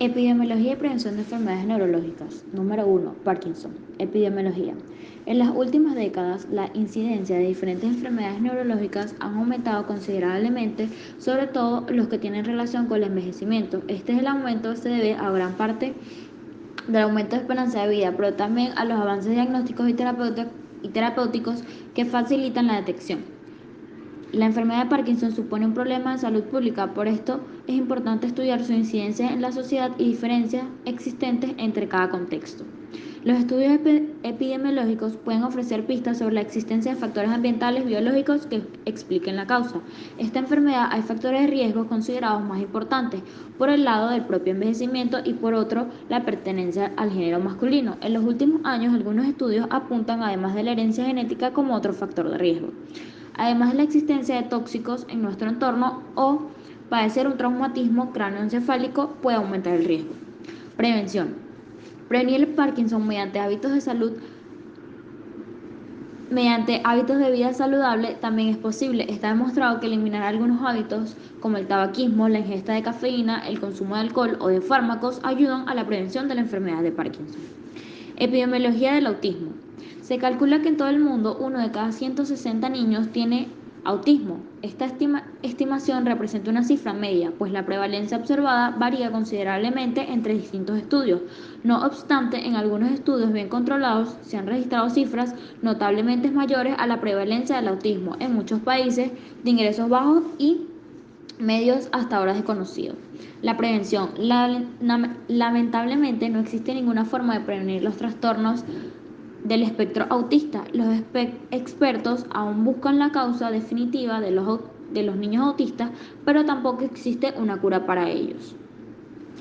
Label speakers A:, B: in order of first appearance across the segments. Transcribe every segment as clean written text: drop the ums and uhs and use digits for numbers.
A: Epidemiología y prevención de enfermedades neurológicas. Número 1. Parkinson. Epidemiología. En las últimas décadas, la incidencia de diferentes enfermedades neurológicas han aumentado considerablemente, sobre todo los que tienen relación con el envejecimiento. El aumento se debe a gran parte del aumento de esperanza de vida, pero también a los avances diagnósticos y terapéuticos que facilitan la detección. La enfermedad de Parkinson supone un problema de salud pública, por esto es importante estudiar su incidencia en la sociedad y diferencias existentes entre cada contexto. Los estudios epidemiológicos pueden ofrecer pistas sobre la existencia de factores ambientales biológicos que expliquen la causa. Esta enfermedad hay factores de riesgo considerados más importantes, por el lado del propio envejecimiento y por otro la pertenencia al género masculino. En los últimos años algunos estudios apuntan además de la herencia genética como otro factor de riesgo. Además de la existencia de tóxicos en nuestro entorno o padecer un traumatismo cráneoencefálico puede aumentar el riesgo. Prevención. Prevenir el Parkinson mediante hábitos de vida saludable también es posible. Está demostrado que eliminar algunos hábitos como el tabaquismo, la ingesta de cafeína, el consumo de alcohol o de fármacos ayudan a la prevención de la enfermedad de Parkinson. Epidemiología del autismo. Se calcula que en todo el mundo 1 de cada 160 niños tiene autismo. Esta estimación representa una cifra media, pues la prevalencia observada varía considerablemente entre distintos estudios. No obstante, en algunos estudios bien controlados se han registrado cifras notablemente mayores a la prevalencia del autismo en muchos países de ingresos bajos y medios hasta ahora desconocidos. La prevención. Lamentablemente no existe ninguna forma de prevenir los trastornos del espectro autista. Los expertos aún buscan la causa definitiva de los niños autistas, pero tampoco existe una cura para ellos.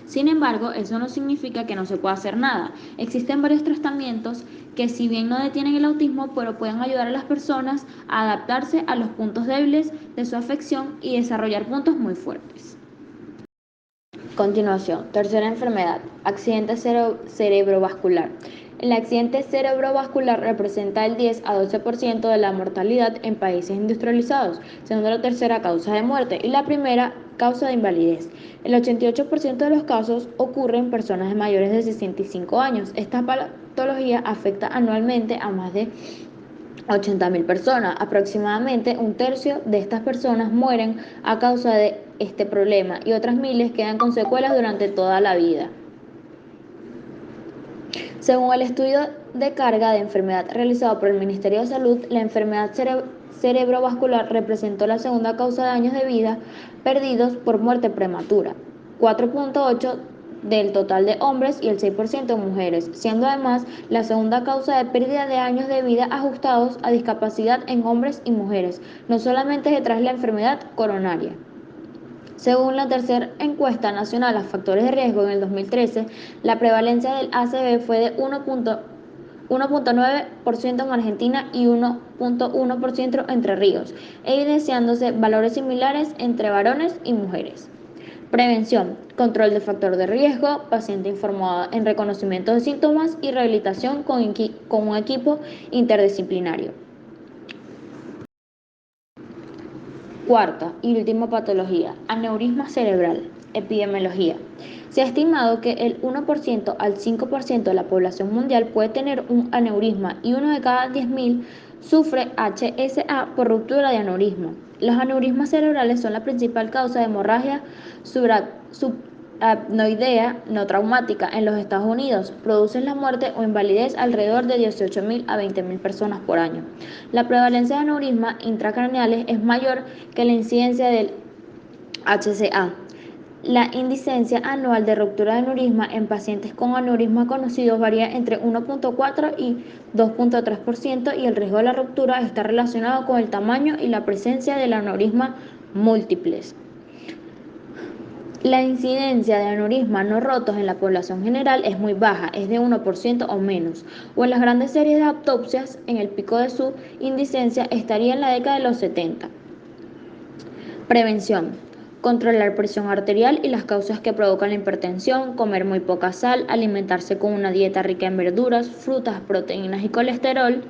A: Sin embargo, eso no significa que no se pueda hacer nada. Existen varios tratamientos que, si bien no detienen el autismo, pero pueden ayudar a las personas a adaptarse a los puntos débiles de su afección y desarrollar puntos muy fuertes. Continuación, tercera enfermedad, accidente cerebrovascular. El accidente cerebrovascular representa el 10 a 12% de la mortalidad en países industrializados, siendo la tercera causa de muerte y la primera causa de invalidez. El 88% de los casos ocurre en personas mayores de 65 años. Esta patología afecta anualmente a más de 80.000 personas. Aproximadamente un tercio de estas personas mueren a causa de este problema y otras miles quedan con secuelas durante toda la vida. Según el estudio de carga de enfermedad realizado por el Ministerio de Salud, la enfermedad cerebrovascular representó la segunda causa de años de vida perdidos por muerte prematura, 4.8 del total de hombres y el 6% de mujeres, siendo además la segunda causa de pérdida de años de vida ajustados a discapacidad en hombres y mujeres, no solamente detrás de la enfermedad coronaria. Según la tercera encuesta nacional a factores de riesgo en el 2013, la prevalencia del ACV fue de 1.9% en Argentina y 1.1% Entre Ríos, evidenciándose valores similares entre varones y mujeres. Prevención, control del factor de riesgo, paciente informado en reconocimiento de síntomas y rehabilitación con un equipo interdisciplinario. Cuarta y última patología, aneurisma cerebral. Epidemiología. Se ha estimado que el 1% al 5% de la población mundial puede tener un aneurisma y 1 de cada 10.000 sufre HSA por ruptura de aneurisma. Los aneurismas cerebrales son la principal causa de hemorragia subacnoidea no traumática en los Estados Unidos. Producen la muerte o invalidez alrededor de 18.000 a 20.000 personas por año. La prevalencia de aneurismas intracraneales es mayor que la incidencia del HCA. La incidencia anual de ruptura de aneurisma en pacientes con aneurisma conocidos varía entre 1.4 y 2.3% y el riesgo de la ruptura está relacionado con el tamaño y la presencia del aneurisma múltiples. La incidencia de aneurismas no rotos en la población general es muy baja, es de 1% o menos, o en las grandes series de autopsias, en el pico de su incidencia estaría en la década de los 70. Prevención. Controlar presión arterial y las causas que provocan la hipertensión, comer muy poca sal, alimentarse con una dieta rica en verduras, frutas, proteínas y colesterol,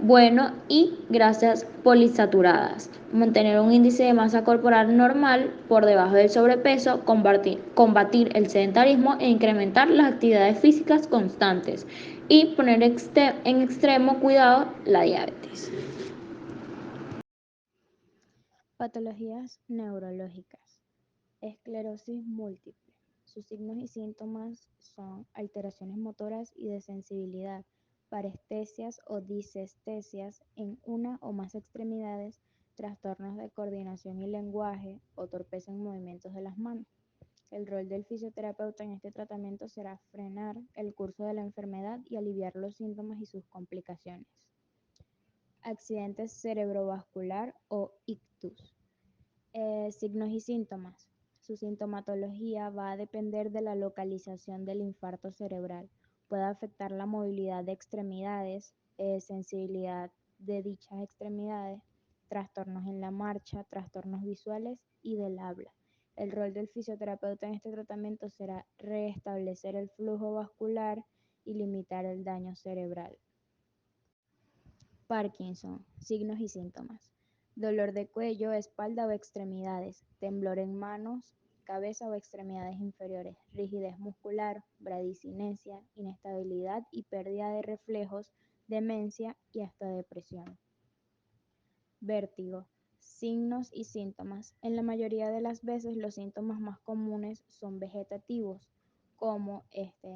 A: bueno y grasas polisaturadas. Mantener un índice de masa corporal normal por debajo del sobrepeso, combatir el sedentarismo e incrementar las actividades físicas constantes y poner en extremo cuidado la diabetes.
B: Patologías neurológicas. Esclerosis múltiple. Sus signos y síntomas son alteraciones motoras y de sensibilidad, parestesias o disestesias en una o más extremidades, trastornos de coordinación y lenguaje o torpeza en movimientos de las manos. El rol del fisioterapeuta en este tratamiento será frenar el curso de la enfermedad y aliviar los síntomas y sus complicaciones. Accidente cerebrovascular o ictus. Signos y síntomas. Su sintomatología va a depender de la localización del infarto cerebral. Puede afectar la movilidad de extremidades, sensibilidad de dichas extremidades, trastornos en la marcha, trastornos visuales y del habla. El rol del fisioterapeuta en este tratamiento será restablecer el flujo vascular y limitar el daño cerebral. Parkinson, signos y síntomas. Dolor de cuello, espalda o extremidades, temblor en manos, cabeza o extremidades inferiores, rigidez muscular, bradicinesia, inestabilidad y pérdida de reflejos, demencia y hasta depresión. Vértigo, signos y síntomas. En la mayoría de las veces los síntomas más comunes son vegetativos, como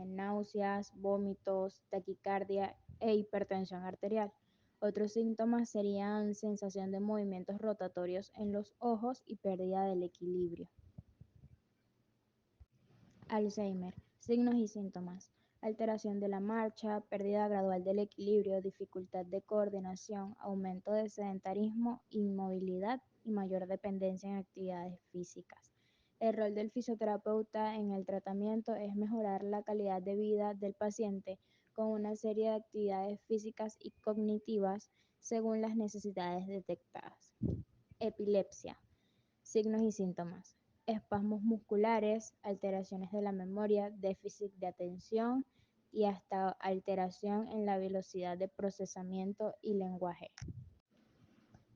B: náuseas, vómitos, taquicardia e hipertensión arterial. Otros síntomas serían sensación de movimientos rotatorios en los ojos y pérdida del equilibrio. Alzheimer, signos y síntomas. Alteración de la marcha, pérdida gradual del equilibrio, dificultad de coordinación, aumento de sedentarismo, inmovilidad y mayor dependencia en actividades físicas. El rol del fisioterapeuta en el tratamiento es mejorar la calidad de vida del paciente con una serie de actividades físicas y cognitivas según las necesidades detectadas. Epilepsia, signos y síntomas. Espasmos musculares, alteraciones de la memoria, déficit de atención y hasta alteración en la velocidad de procesamiento y lenguaje.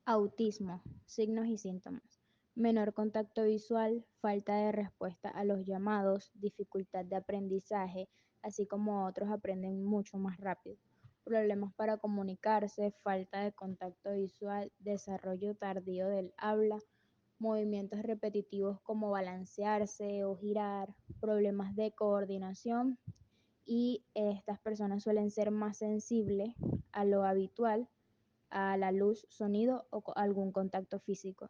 B: Autismo, signos y síntomas. Menor contacto visual, falta de respuesta a los llamados, dificultad de aprendizaje, así como otros aprenden mucho más rápido. Problemas para comunicarse, falta de contacto visual, desarrollo tardío del habla, movimientos repetitivos como balancearse o girar, problemas de coordinación y estas personas suelen ser más sensibles a lo habitual, a la luz, sonido o algún contacto físico.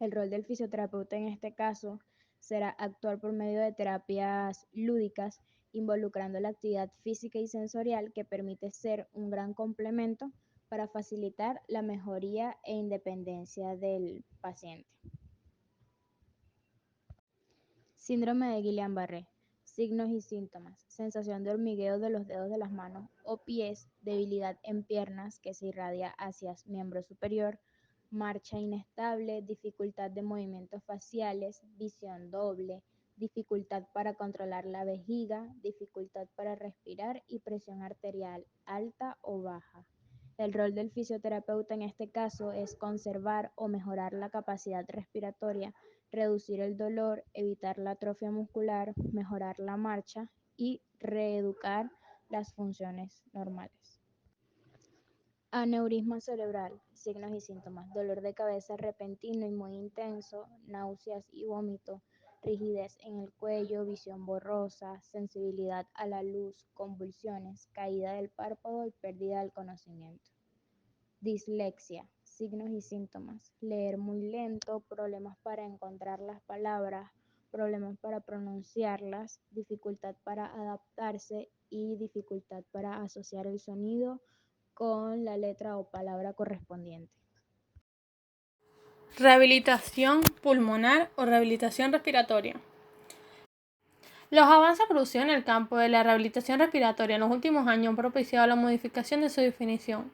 B: El rol del fisioterapeuta en este caso será actuar por medio de terapias lúdicas, involucrando la actividad física y sensorial que permite ser un gran complemento para facilitar la mejoría e independencia del paciente. Síndrome de Guillain-Barré. Signos y síntomas. Sensación de hormigueo de los dedos de las manos o pies, debilidad en piernas que se irradia hacia miembro superior, marcha inestable, dificultad de movimientos faciales, visión doble, dificultad para controlar la vejiga, dificultad para respirar y presión arterial alta o baja. El rol del fisioterapeuta en este caso es conservar o mejorar la capacidad respiratoria, reducir el dolor, evitar la atrofia muscular, mejorar la marcha y reeducar las funciones normales. Aneurisma cerebral, signos y síntomas, dolor de cabeza repentino y muy intenso, náuseas y vómito, rigidez en el cuello, visión borrosa, sensibilidad a la luz, convulsiones, caída del párpado y pérdida del conocimiento. Dislexia, signos y síntomas, leer muy lento, problemas para encontrar las palabras, problemas para pronunciarlas, dificultad para adaptarse y dificultad para asociar el sonido con la letra o palabra correspondiente.
C: Rehabilitación pulmonar o rehabilitación respiratoria. Los avances producidos en el campo de la rehabilitación respiratoria en los últimos años han propiciado la modificación de su definición.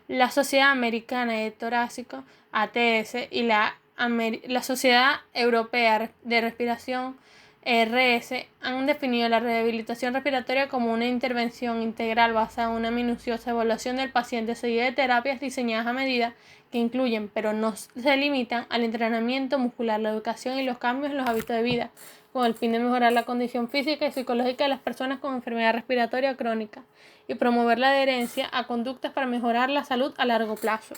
C: La Sociedad Americana de Torácico, ATS, y la Sociedad Europea de Respiración ERS han definido la rehabilitación respiratoria como una intervención integral basada en una minuciosa evaluación del paciente seguida de terapias diseñadas a medida que incluyen, pero no se limitan, al entrenamiento muscular, la educación y los cambios en los hábitos de vida, con el fin de mejorar la condición física y psicológica de las personas con enfermedad respiratoria crónica y promover la adherencia a conductas para mejorar la salud a largo plazo.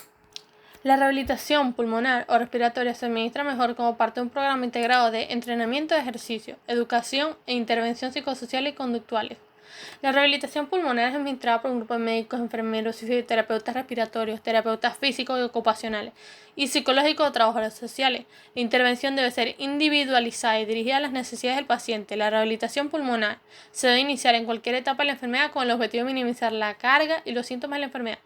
C: La rehabilitación pulmonar o respiratoria se administra mejor como parte de un programa integrado de entrenamiento de ejercicio, educación e intervención psicosocial y conductuales. La rehabilitación pulmonar es administrada por un grupo de médicos, enfermeros, fisioterapeutas respiratorios, terapeutas físicos y ocupacionales y psicológicos o trabajadores sociales. La intervención debe ser individualizada y dirigida a las necesidades del paciente. La rehabilitación pulmonar se debe iniciar en cualquier etapa de la enfermedad con el objetivo de minimizar la carga y los síntomas de la enfermedad.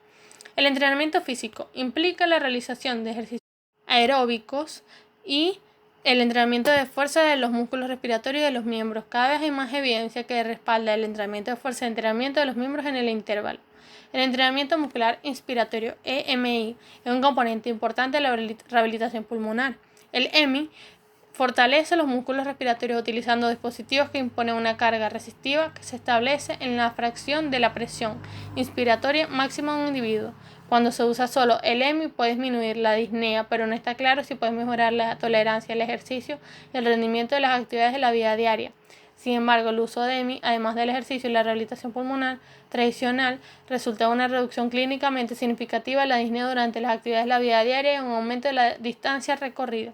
C: El entrenamiento físico implica la realización de ejercicios aeróbicos y el entrenamiento de fuerza de los músculos respiratorios de los miembros. Cada vez hay más evidencia que respalda el entrenamiento de fuerza y entrenamiento de los miembros en el intervalo. El entrenamiento muscular inspiratorio, EMI, es un componente importante de la rehabilitación pulmonar. El EMI fortalece los músculos respiratorios utilizando dispositivos que imponen una carga resistiva que se establece en la fracción de la presión inspiratoria máxima de un individuo. Cuando se usa solo el EMI puede disminuir la disnea, pero no está claro si puede mejorar la tolerancia al ejercicio y el rendimiento de las actividades de la vida diaria. Sin embargo, el uso de EMI, además del ejercicio y la rehabilitación pulmonar tradicional, resulta en una reducción clínicamente significativa de la disnea durante las actividades de la vida diaria y un aumento de la distancia recorrida.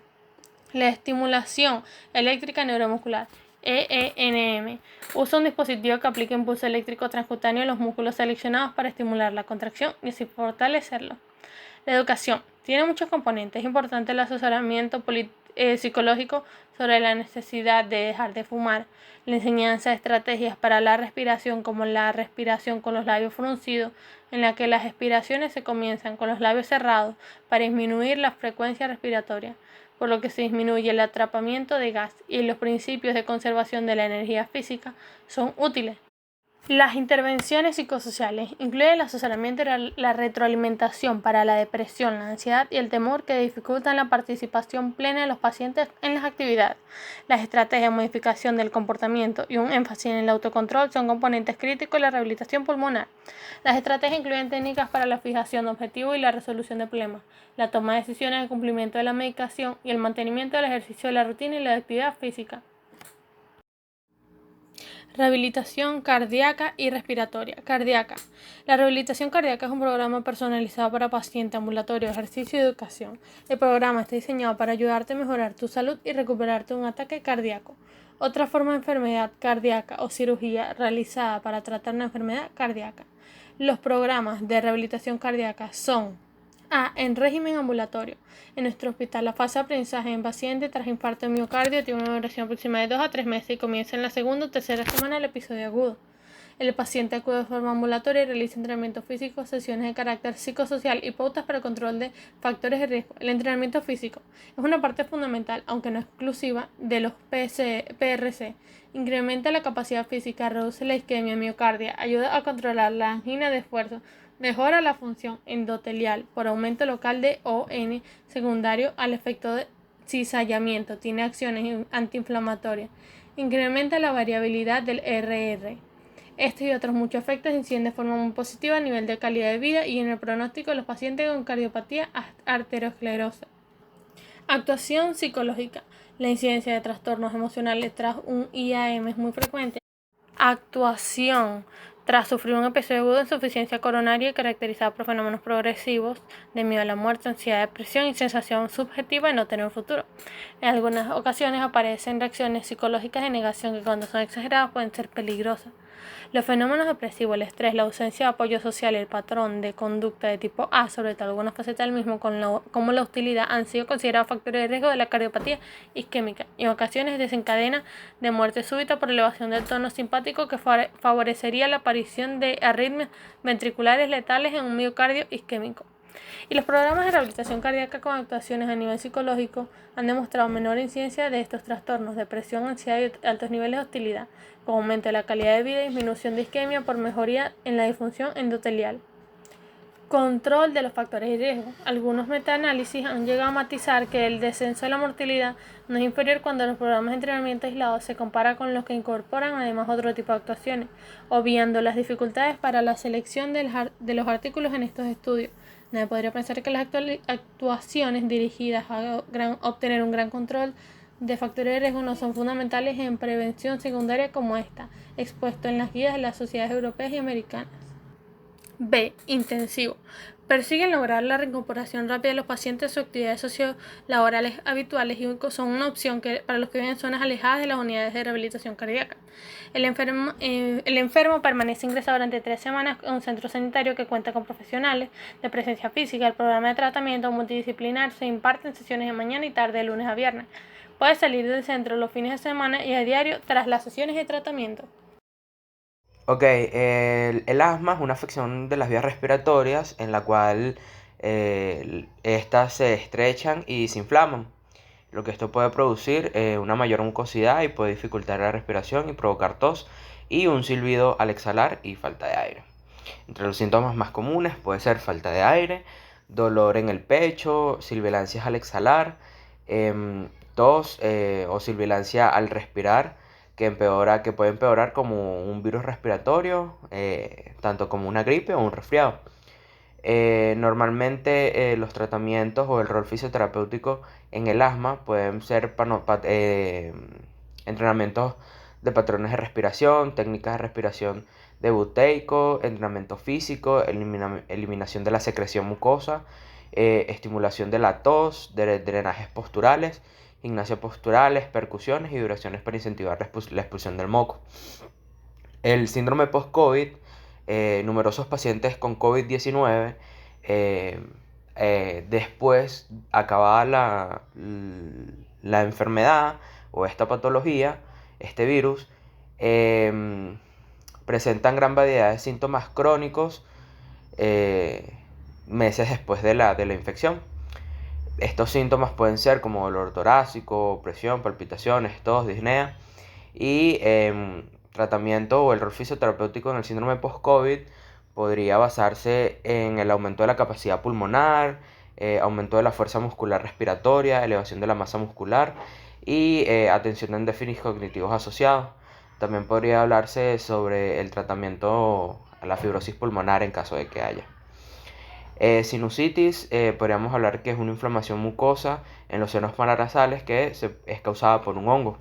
C: La estimulación eléctrica neuromuscular, EENM, usa un dispositivo que aplica impulso eléctrico transcutáneo a los músculos seleccionados para estimular la contracción y así fortalecerlo. La educación tiene muchos componentes. Es importante el asesoramiento psicológico sobre la necesidad de dejar de fumar, la enseñanza de estrategias para la respiración como la respiración con los labios fruncidos, en la que las expiraciones se comienzan con los labios cerrados para disminuir la frecuencia respiratoria, por lo que se disminuye el atrapamiento de gas, y los principios de conservación de la energía física son útiles. Las intervenciones psicosociales incluyen el asesoramiento y la retroalimentación para la depresión, la ansiedad y el temor que dificultan la participación plena de los pacientes en las actividades. Las estrategias de modificación del comportamiento y un énfasis en el autocontrol son componentes críticos de la rehabilitación pulmonar. Las estrategias incluyen técnicas para la fijación de objetivos y la resolución de problemas, la toma de decisiones, el cumplimiento de la medicación y el mantenimiento del ejercicio de la rutina y la actividad física. Rehabilitación cardíaca y respiratoria. Cardíaca. La rehabilitación cardíaca es un programa personalizado para pacientes, ambulatorio, ejercicio y educación. El programa está diseñado para ayudarte a mejorar tu salud y recuperarte de un ataque cardíaco. Otra forma de enfermedad cardíaca o cirugía realizada para tratar una enfermedad cardíaca. Los programas de rehabilitación cardíaca son: A. En régimen ambulatorio. En nuestro hospital, la fase de aprendizaje en paciente tras infarto de miocardio tiene una duración aproximada de 2 a 3 meses y comienza en la segunda o tercera semana del episodio agudo. El paciente acude de forma ambulatoria y realiza entrenamiento físico, sesiones de carácter psicosocial y pautas para el control de factores de riesgo. El entrenamiento físico es una parte fundamental, aunque no exclusiva, de los PRC. Incrementa la capacidad física, reduce la isquemia miocardia, ayuda a controlar la angina de esfuerzo, mejora la función endotelial por aumento local de ON secundario al efecto de cizallamiento, tiene acciones antiinflamatorias, incrementa la variabilidad del RR. Estos y otros muchos efectos inciden de forma muy positiva a nivel de calidad de vida y en el pronóstico de los pacientes con cardiopatía arteriosclerosa. Actuación psicológica. La incidencia de trastornos emocionales tras un IAM es muy frecuente. Actuación tras sufrir un episodio agudo de insuficiencia coronaria caracterizado por fenómenos progresivos de miedo a la muerte, ansiedad, depresión y sensación subjetiva de no tener un futuro. En algunas ocasiones aparecen reacciones psicológicas de negación que, cuando son exageradas, pueden ser peligrosas. Los fenómenos depresivos, el estrés, la ausencia de apoyo social y el patrón de conducta de tipo A, sobre todo algunas facetas del mismo, como la hostilidad, han sido considerados factores de riesgo de la cardiopatía isquémica y en ocasiones desencadena de muerte súbita por elevación del tono simpático que favorecería la aparición de arritmias ventriculares letales en un miocardio isquémico. Y los programas de rehabilitación cardíaca con actuaciones a nivel psicológico han demostrado menor incidencia de estos trastornos, depresión, ansiedad y altos niveles de hostilidad, con aumento de la calidad de vida y disminución de isquemia por mejoría en la disfunción endotelial. Control de los factores de riesgo. Algunos metaanálisis han llegado a matizar que el descenso de la mortalidad no es inferior cuando los programas de entrenamiento aislados se compara con los que incorporan además otro tipo de actuaciones, obviando las dificultades para la selección de los artículos en estos estudios. Nadie podría pensar que las actuaciones dirigidas a obtener un gran control de factores de riesgo no son fundamentales en prevención secundaria como esta, expuesto en las guías de las sociedades europeas y americanas. B. Intensivo. Persiguen lograr la reincorporación rápida de los pacientes a sus actividades sociolaborales habituales y son una opción para los que viven en zonas alejadas de las unidades de rehabilitación cardíaca. El enfermo permanece ingresado durante 3 semanas en un centro sanitario que cuenta con profesionales de presencia física. El programa de tratamiento multidisciplinar se imparte en sesiones de mañana y tarde de lunes a viernes. Puede salir del centro los fines de semana y a diario tras las sesiones de tratamiento.
D: Ok, el asma es una afección de las vías respiratorias en la cual estas se estrechan y se inflaman, lo que esto puede producir una mayor mucosidad y puede dificultar la respiración y provocar tos y un silbido al exhalar y falta de aire. Entre los síntomas más comunes puede ser falta de aire, dolor en el pecho, sibilancias al exhalar, tos o sibilancia al respirar que puede empeorar como un virus respiratorio, tanto como una gripe o un resfriado. Normalmente los tratamientos o el rol fisioterapéutico en el asma pueden ser entrenamientos de patrones de respiración, técnicas de respiración de buteico, entrenamiento físico, eliminación de la secreción mucosa, estimulación de la tos, drenajes posturales, gimnasia posturales, percusiones y vibraciones para incentivar la expulsión del moco. El síndrome post-COVID, numerosos pacientes con COVID-19, después acabada la enfermedad o esta patología, este virus, presentan gran variedad de síntomas crónicos meses después de la infección. Estos síntomas pueden ser como dolor torácico, presión, palpitaciones, tos, disnea. Y tratamiento o el rol fisioterapéutico en el síndrome post-COVID podría basarse en el aumento de la capacidad pulmonar, aumento de la fuerza muscular respiratoria, elevación de la masa muscular y atención en déficits cognitivos asociados. También podría hablarse sobre el tratamiento a la fibrosis pulmonar en caso de que haya. Sinusitis, podríamos hablar que es una inflamación mucosa en los senos paranasales que es causada por un hongo.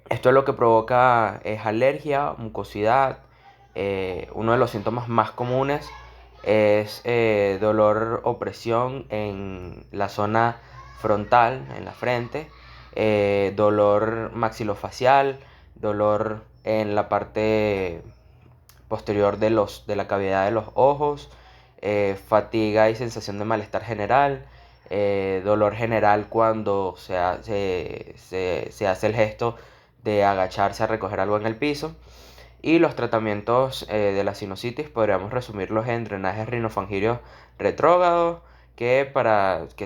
D: Esto lo que provoca es alergia, mucosidad. Uno de los síntomas más comunes es dolor o presión en la zona frontal, en la frente, dolor maxilofacial, dolor en la parte posterior de la cavidad de los ojos, fatiga y sensación de malestar general, dolor general cuando se hace el gesto de agacharse a recoger algo en el piso. Y los tratamientos de la sinusitis podríamos resumirlos en drenajes rinofangíreos retrógrados, que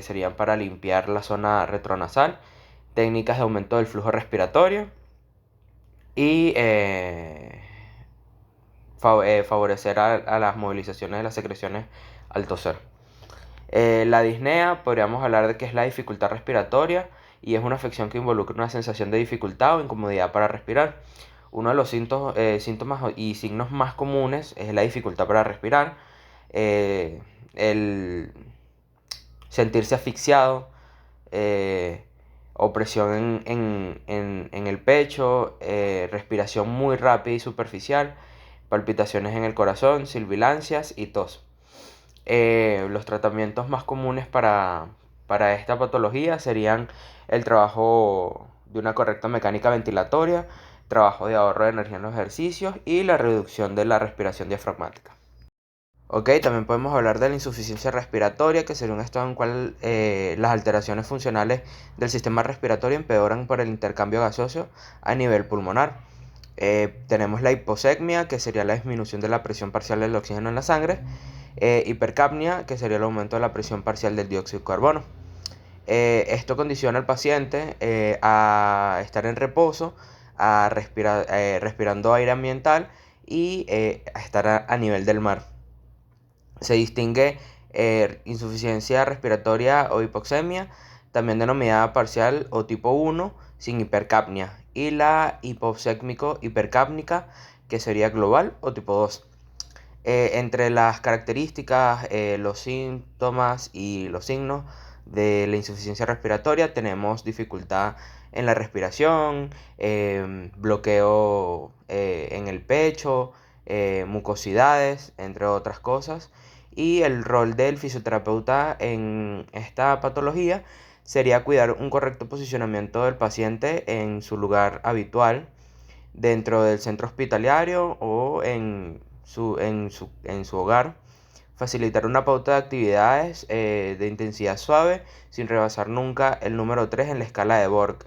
D: serían para limpiar la zona retronasal, técnicas de aumento del flujo respiratorio y favorecer a las movilizaciones de las secreciones al toser. La disnea podríamos hablar de que es la dificultad respiratoria y es una afección que involucra una sensación de dificultad o incomodidad para respirar. Uno de los síntomas y signos más comunes es la dificultad para respirar, el sentirse asfixiado, opresión en el pecho, respiración muy rápida y superficial, palpitaciones en el corazón, sibilancias y tos. Los tratamientos más comunes para esta patología serían el trabajo de una correcta mecánica ventilatoria, trabajo de ahorro de energía en los ejercicios y la reducción de la respiración diafragmática. Ok, también podemos hablar de la insuficiencia respiratoria, que sería un estado en el cual las alteraciones funcionales del sistema respiratorio empeoran por el intercambio gaseoso a nivel pulmonar. Tenemos la hiposecmia, que sería la disminución de la presión parcial del oxígeno en la sangre, hipercapnia, que sería el aumento de la presión parcial del dióxido de carbono. Esto condiciona al paciente a estar en reposo, respirando aire ambiental y estar a nivel del mar. Se distingue insuficiencia respiratoria o hipoxemia, también denominada parcial o tipo 1, sin hipercapnia, y la hipoxémico-hipercápnica, que sería global o tipo 2. Entre las características, los síntomas y los signos de la insuficiencia respiratoria tenemos dificultad en la respiración, bloqueo en el pecho, mucosidades, entre otras cosas. Y el rol del fisioterapeuta en esta patología sería cuidar un correcto posicionamiento del paciente en su lugar habitual dentro del centro hospitalario o en su hogar, facilitar una pauta de actividades de intensidad suave sin rebasar nunca el número 3 en la escala de Borg,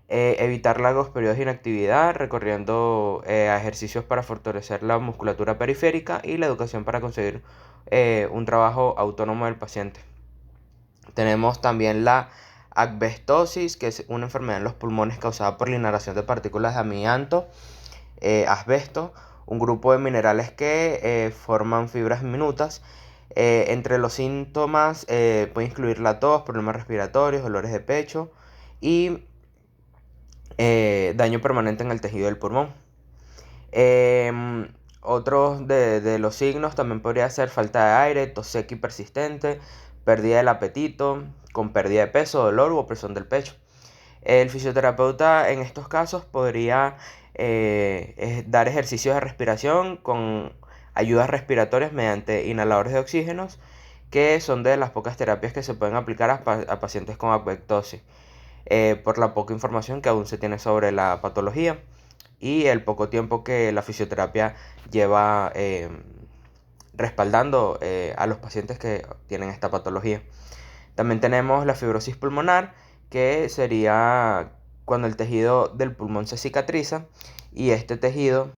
D: evitar largos periodos de inactividad recorriendo a ejercicios para fortalecer la musculatura periférica y la educación para conseguir un trabajo autónomo del paciente. Tenemos también la asbestosis, que es una enfermedad en los pulmones causada por la inhalación de partículas de amianto, asbesto, un grupo de minerales que forman fibras diminutas. Entre los síntomas puede incluir la tos, problemas respiratorios, dolores de pecho y daño permanente en el tejido del pulmón. Otros de los signos también podría ser falta de aire, tos seca y persistente, pérdida del apetito, con pérdida de peso, dolor u opresión del pecho. El fisioterapeuta en estos casos podría dar ejercicios de respiración con ayudas respiratorias mediante inhaladores de oxígenos, que son de las pocas terapias que se pueden aplicar a pacientes con asbestosis, por la poca información que aún se tiene sobre la patología y el poco tiempo que la fisioterapia lleva respaldando a los pacientes que tienen esta patología. También tenemos la fibrosis pulmonar, que sería cuando el tejido del pulmón se cicatriza y este tejido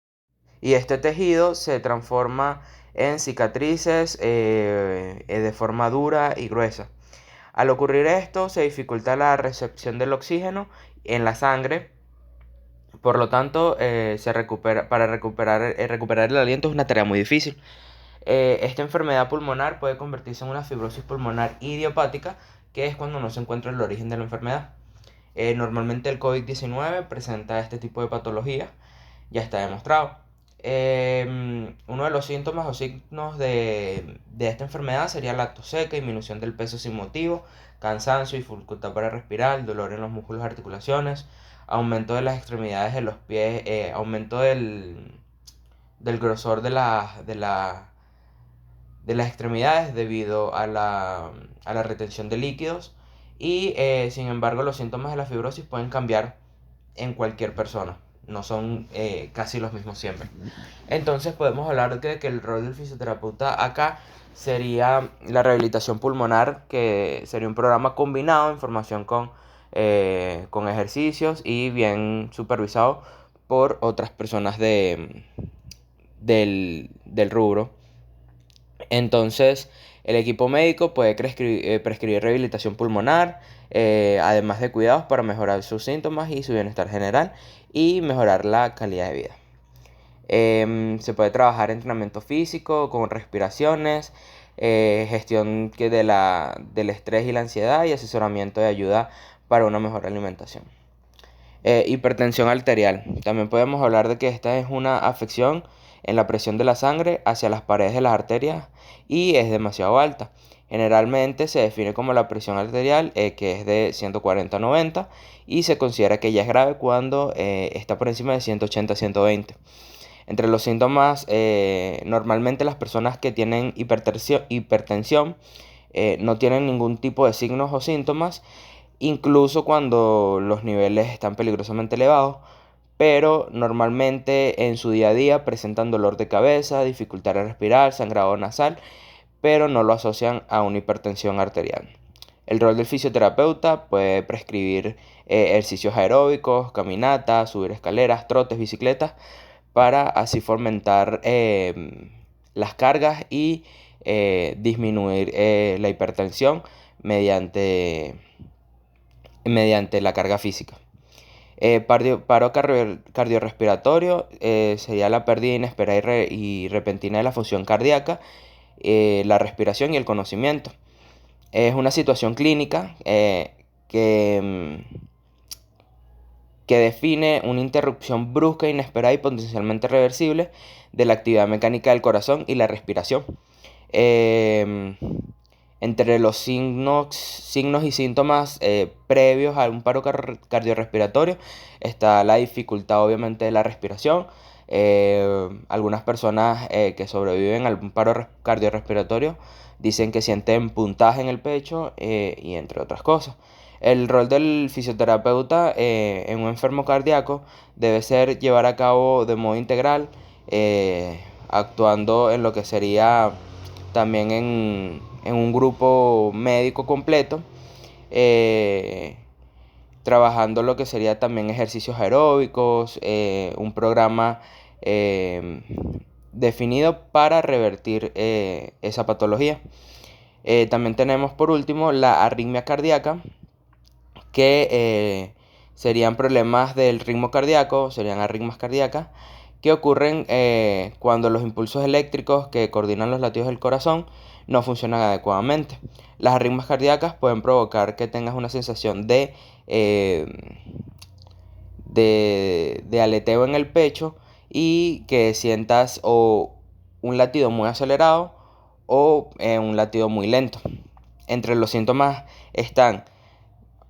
D: se transforma en cicatrices de forma dura y gruesa. Al ocurrir esto, se dificulta la recepción del oxígeno en la sangre. Por lo tanto, recuperar el aliento es una tarea muy difícil. Esta enfermedad pulmonar puede convertirse en una fibrosis pulmonar idiopática, que es cuando no se encuentra el origen de la enfermedad. Normalmente el COVID-19 presenta este tipo de patología, ya está demostrado. Uno de los síntomas o signos de esta enfermedad sería la tos seca, disminución del peso sin motivo, cansancio, dificultad para respirar, dolor en los músculos y articulaciones, aumento de las extremidades de los pies, aumento del grosor de las extremidades debido a la retención de líquidos y sin embargo los síntomas de la fibrosis pueden cambiar en cualquier persona, no son casi los mismos siempre. Entonces podemos hablar de que el rol del fisioterapeuta acá sería la rehabilitación pulmonar, que sería un programa combinado en formación con ejercicios y bien supervisado por otras personas del rubro. Entonces, el equipo médico puede prescribir rehabilitación pulmonar, además de cuidados para mejorar sus síntomas y su bienestar general y mejorar la calidad de vida. Se puede trabajar entrenamiento físico con respiraciones, gestión del estrés y la ansiedad y asesoramiento de ayuda para una mejor alimentación. Hipertensión arterial. También podemos hablar de que esta es una afección en la presión de la sangre hacia las paredes de las arterias y es demasiado alta. Generalmente se define como la presión arterial, que es de 140-90, y se considera que ya es grave cuando está por encima de 180-120. Entre los síntomas, normalmente las personas que tienen hipertensión no tienen ningún tipo de signos o síntomas, incluso cuando los niveles están peligrosamente elevados, pero normalmente en su día a día presentan dolor de cabeza, dificultad de respirar, sangrado nasal, pero no lo asocian a una hipertensión arterial. El rol del fisioterapeuta puede prescribir ejercicios aeróbicos, caminatas, subir escaleras, trotes, bicicletas, para así fomentar las cargas y disminuir la hipertensión mediante la carga física. Cardiorrespiratorio sería la pérdida inesperada y repentina de la función cardíaca, la respiración y el conocimiento. Es una situación clínica que define una interrupción brusca, inesperada y potencialmente reversible de la actividad mecánica del corazón y la respiración. Em, Entre los signos y síntomas previos a un paro cardiorrespiratorio está la dificultad obviamente de la respiración. Algunas personas que sobreviven a un paro cardiorrespiratorio dicen que sienten puntaje en el pecho y entre otras cosas. El rol del fisioterapeuta en un enfermo cardíaco debe ser llevar a cabo de modo integral, actuando en lo que sería también en un grupo médico completo, eh, trabajando lo que sería también ejercicios aeróbicos, un programa eh, definido para revertir esa patología. También tenemos por último la arritmia cardíaca, que serían problemas del ritmo cardíaco, serían arritmias cardíacas, que ocurren cuando los impulsos eléctricos que coordinan los latidos del corazón no funcionan adecuadamente. Las arritmias cardíacas pueden provocar que tengas una sensación eh, de aleteo en el pecho y que sientas o un latido muy acelerado o un latido muy lento. Entre los síntomas están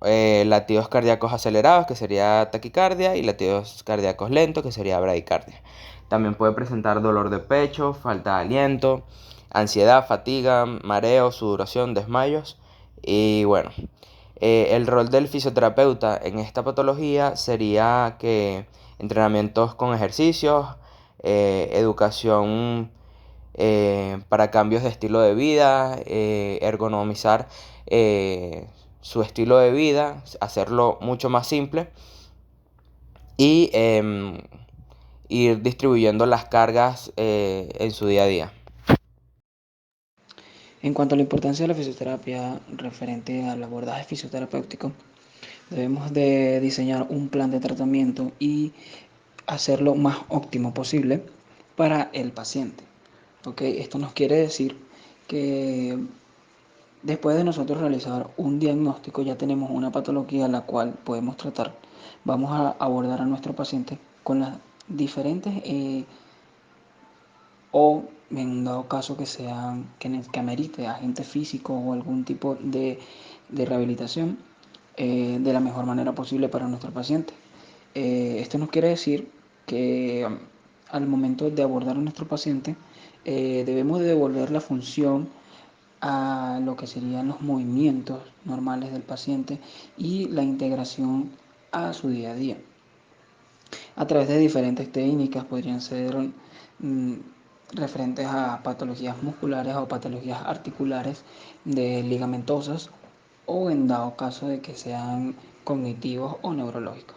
D: latidos cardíacos acelerados, que sería taquicardia, y latidos cardíacos lentos, que sería bradicardia. También puede presentar dolor de pecho, falta de aliento, ansiedad, fatiga, mareo, sudoración, desmayos. Y bueno, el rol del fisioterapeuta en esta patología sería que entrenamientos con ejercicios, educación para cambios de estilo de vida, ergonomizar su estilo de vida, hacerlo mucho más simple y ir distribuyendo las cargas en su día a día.
E: En cuanto a la importancia de la fisioterapia referente al abordaje fisioterapéutico, debemos de diseñar un plan de tratamiento y hacerlo más óptimo posible para el paciente. ¿Okay? Esto nos quiere decir que después de nosotros realizar un diagnóstico ya tenemos una patología la cual podemos tratar. Vamos a abordar a nuestro paciente con las diferentes o en dado caso que amerite agente físico o algún tipo de rehabilitación de la mejor manera posible para nuestro paciente. Esto nos quiere decir que al momento de abordar a nuestro paciente debemos de devolver la función a lo que serían los movimientos normales del paciente y la integración a su día a día. A través de diferentes técnicas podrían ser referentes a patologías musculares o patologías articulares ligamentosas o en dado caso de que sean cognitivos o neurológicos.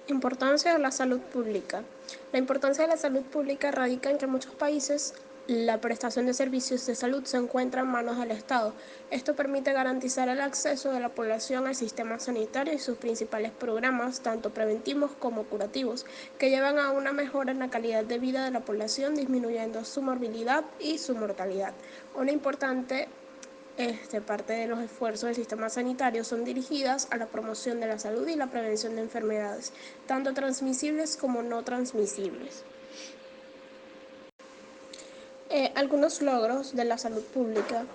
F: Importancia de la salud pública. La importancia de la salud pública radica en que en muchos países la prestación de servicios de salud se encuentra en manos del Estado. Esto permite garantizar el acceso de la población al sistema sanitario y sus principales programas, tanto preventivos como curativos, que llevan a una mejora en la calidad de vida de la población, disminuyendo su morbilidad y su mortalidad. Una importante parte de los esfuerzos del sistema sanitario son dirigidas a la promoción de la salud y la prevención de enfermedades, tanto transmisibles como no transmisibles. Algunos logros de la salud pública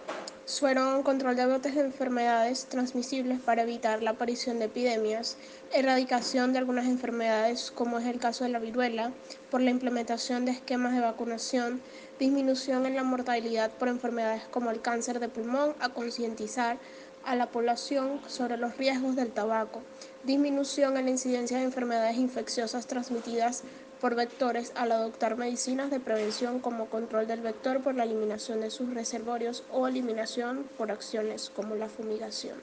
F: fueron control de brotes de enfermedades transmisibles para evitar la aparición de epidemias, erradicación de algunas enfermedades como es el caso de la viruela, por la implementación de esquemas de vacunación, disminución en la mortalidad por enfermedades como el cáncer de pulmón, a concientizar a la población sobre los riesgos del tabaco, disminución en la incidencia de enfermedades infecciosas transmitidas por vectores al adoptar medicinas de prevención como control del vector por la eliminación de sus reservorios o eliminación por acciones como la fumigación.